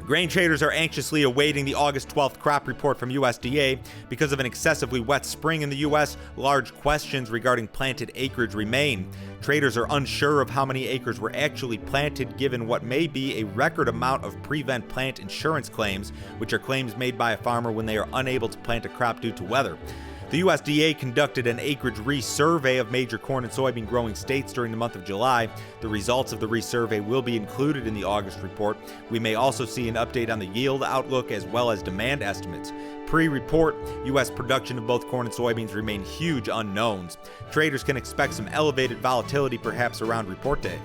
Grain traders are anxiously awaiting the August 12th crop report from USDA. Because of an excessively wet spring in the U.S., large questions regarding planted acreage remain. Traders are unsure of how many acres were actually planted given what may be a record amount of prevent plant insurance claims, which are claims made by a farmer when they are unable to plant a crop due to weather. The USDA conducted an acreage resurvey of major corn and soybean growing states during the month of July. The results of the resurvey will be included in the August report. We may also see an update on the yield outlook as well as demand estimates. Pre-report, U.S. production of both corn and soybeans remain huge unknowns. Traders can expect some elevated volatility perhaps around report day.